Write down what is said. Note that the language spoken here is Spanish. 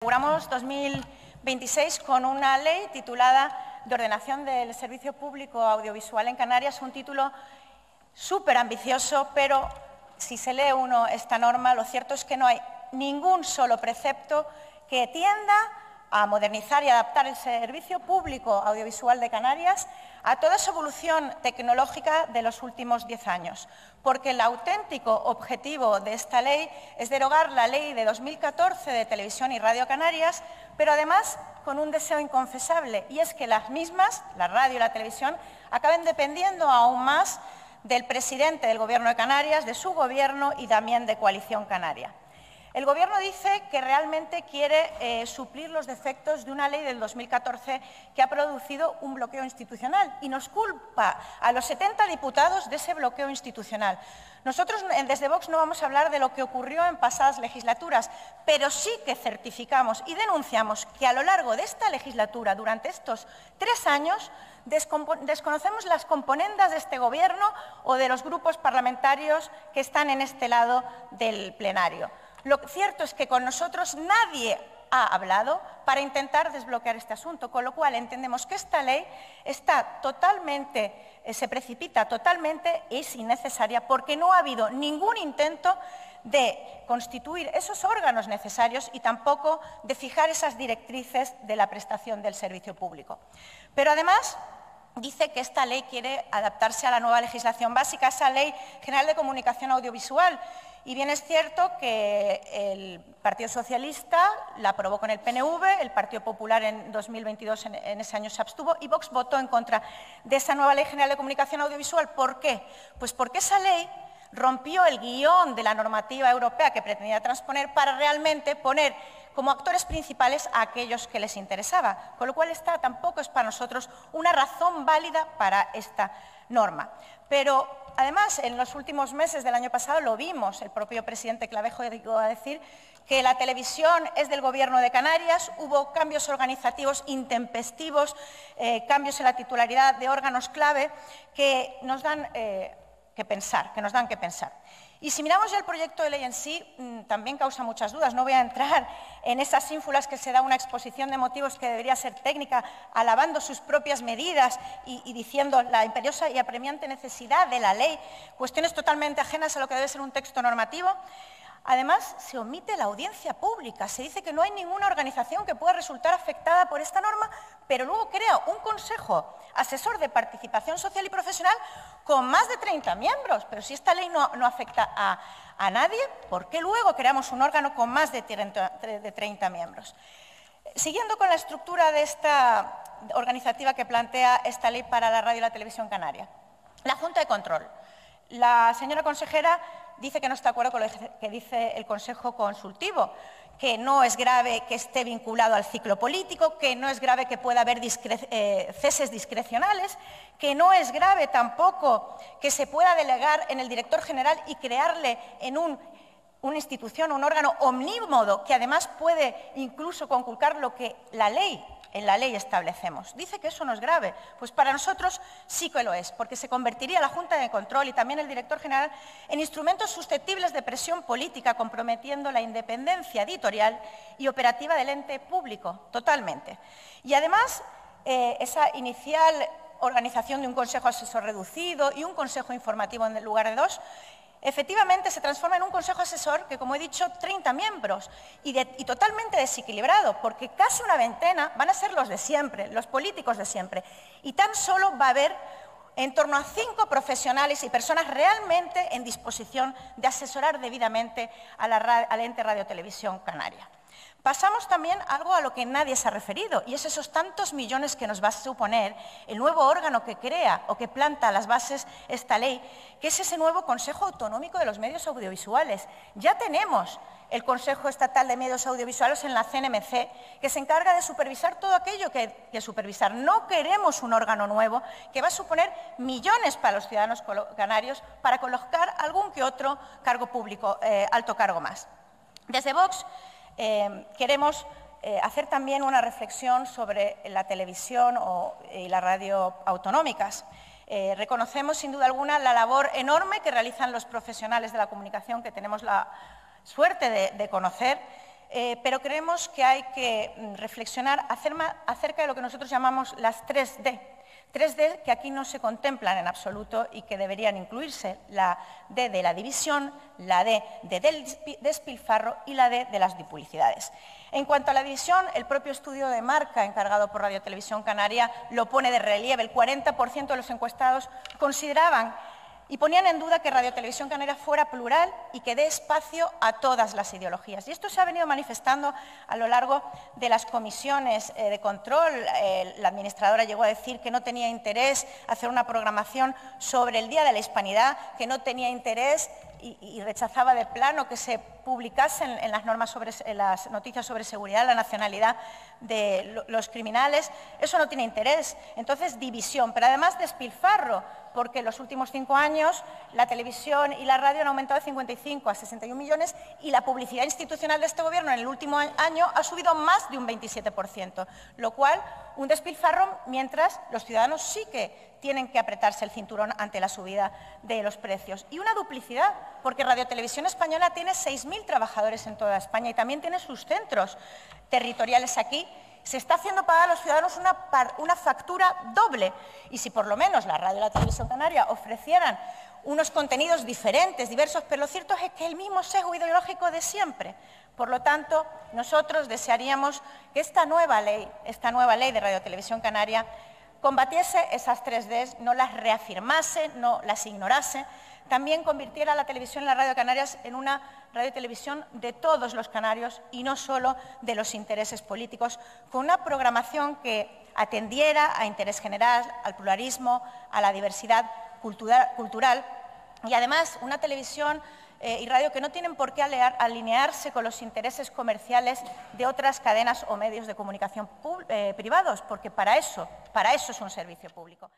Inauguramos 2026 con una ley titulada de ordenación del servicio público audiovisual en Canarias, un título súper ambicioso, pero si se lee uno esta norma, lo cierto es que no hay ningún solo precepto que tienda a modernizar y adaptar el servicio público audiovisual de Canarias a toda esa evolución tecnológica de los últimos 10 años, porque el auténtico objetivo de esta ley es derogar la ley de 2014 de Televisión y Radio Canarias, pero además con un deseo inconfesable, y es que las mismas, la radio y la televisión, acaben dependiendo aún más del presidente del Gobierno de Canarias, de su Gobierno y también de Coalición Canaria. El Gobierno dice que realmente quiere suplir los defectos de una ley del 2014 que ha producido un bloqueo institucional y nos culpa a los 70 diputados de ese bloqueo institucional. Nosotros desde Vox no vamos a hablar de lo que ocurrió en pasadas legislaturas, pero sí que certificamos y denunciamos que a lo largo de esta legislatura, durante estos 3 años, desconocemos las componendas de este Gobierno o de los grupos parlamentarios que están en este lado del plenario. Lo cierto es que con nosotros nadie ha hablado para intentar desbloquear este asunto, con lo cual entendemos que esta ley se precipita totalmente y es innecesaria porque no ha habido ningún intento de constituir esos órganos necesarios y tampoco de fijar esas directrices de la prestación del servicio público. Pero además dice que esta ley quiere adaptarse a la nueva legislación básica, esa Ley General de Comunicación Audiovisual. Y bien es cierto que el Partido Socialista la aprobó con el PNV, el Partido Popular en 2022 en ese año se abstuvo y Vox votó en contra de esa nueva Ley General de Comunicación Audiovisual. ¿Por qué? Pues porque esa ley rompió el guión de la normativa europea que pretendía transponer para realmente poner como actores principales a aquellos que les interesaba, con lo cual esta tampoco es para nosotros una razón válida para esta norma. Pero además, en los últimos meses del año pasado lo vimos, el propio presidente Clavejo llegó a decir que la televisión es del Gobierno de Canarias, hubo cambios organizativos intempestivos, cambios en la titularidad de órganos clave que nos dan que pensar. Y si miramos ya el proyecto de ley en sí, también causa muchas dudas. No voy a entrar en esas ínfulas que se da una exposición de motivos que debería ser técnica, alabando sus propias medidas y diciendo la imperiosa y apremiante necesidad de la ley, cuestiones totalmente ajenas a lo que debe ser un texto normativo. Además, se omite la audiencia pública. Se dice que no hay ninguna organización que pueda resultar afectada por esta norma, pero luego crea un consejo asesor de participación social y profesional con más de 30 miembros. Pero si esta ley no afecta a nadie, ¿por qué luego creamos un órgano con más de 30 miembros? Siguiendo con la estructura de esta organizativa que plantea esta ley para la radio y la televisión canaria, la Junta de Control. La señora consejera dice que no está de acuerdo con lo que dice el Consejo Consultivo, que no es grave que esté vinculado al ciclo político, que no es grave que pueda haber ceses discrecionales, que no es grave tampoco que se pueda delegar en el director general y crearle en una institución, un órgano omnímodo, que además puede incluso conculcar lo que en la ley establecemos. Dice que eso no es grave. Pues para nosotros sí que lo es, porque se convertiría la Junta de Control y también el director general en instrumentos susceptibles de presión política, comprometiendo la independencia editorial y operativa del ente público, totalmente. Y además, esa inicial organización de un consejo asesor reducido y un consejo informativo en lugar de 2, efectivamente se transforma en un consejo asesor que, como he dicho, 30 miembros y totalmente desequilibrado, porque casi una veintena van a ser los de siempre, los políticos de siempre, y tan solo va a haber en torno a 5 profesionales y personas realmente en disposición de asesorar debidamente al ente Radio Televisión Canaria. Pasamos también a algo a lo que nadie se ha referido, y es esos tantos millones que nos va a suponer el nuevo órgano que crea o que planta las bases esta ley, que es ese nuevo Consejo Autonómico de los Medios Audiovisuales. Ya tenemos el Consejo Estatal de Medios Audiovisuales en la CNMC, que se encarga de supervisar todo aquello que supervisar. No queremos un órgano nuevo que va a suponer millones para los ciudadanos canarios para colocar algún que otro cargo público, alto cargo más. Desde Vox queremos hacer también una reflexión sobre la televisión y la radio autonómicas. Reconocemos sin duda alguna la labor enorme que realizan los profesionales de la comunicación que tenemos la suerte de conocer pero creemos que hay que reflexionar acerca de lo que nosotros llamamos las 3D. 3D que aquí no se contemplan en absoluto y que deberían incluirse: la D de la división, la D del despilfarro y la D de las duplicidades. En cuanto a la división, el propio estudio de marca encargado por Radio Televisión Canaria lo pone de relieve. El 40% de los encuestados consideraban y ponían en duda que Radio Televisión Canaria fuera plural y que dé espacio a todas las ideologías. Y esto se ha venido manifestando a lo largo de las comisiones de control. La administradora llegó a decir que no tenía interés hacer una programación sobre el Día de la Hispanidad, que no tenía interés y rechazaba de plano que se publicasen en las normas en las noticias sobre seguridad la nacionalidad de los criminales. Eso no tiene interés. Entonces, división, pero además despilfarro, porque en los últimos 5 años la televisión y la radio han aumentado de 55 a 61 millones y la publicidad institucional de este Gobierno en el último año ha subido más de un 27%, lo cual, un despilfarro, mientras los ciudadanos sí que tienen que apretarse el cinturón ante la subida de los precios. Y una duplicidad, porque Radio Televisión Española tiene 6.000 trabajadores en toda España y también tiene sus centros territoriales aquí. Se está haciendo pagar a los ciudadanos una factura doble. Y si por lo menos la radio y la televisión canaria ofrecieran unos contenidos diferentes, diversos, pero lo cierto es que el mismo sesgo ideológico de siempre. Por lo tanto, nosotros desearíamos que esta nueva ley de Radio Televisión Canaria combatiese esas 3Ds, no las reafirmase, no las ignorase, también convirtiera a la televisión y la radio Canarias en una radio y televisión de todos los canarios y no solo de los intereses políticos, con una programación que atendiera a interés general, al pluralismo, a la diversidad cultural y además una televisión y radio que no tienen por qué alinearse con los intereses comerciales de otras cadenas o medios de comunicación privados, porque para eso es un servicio público.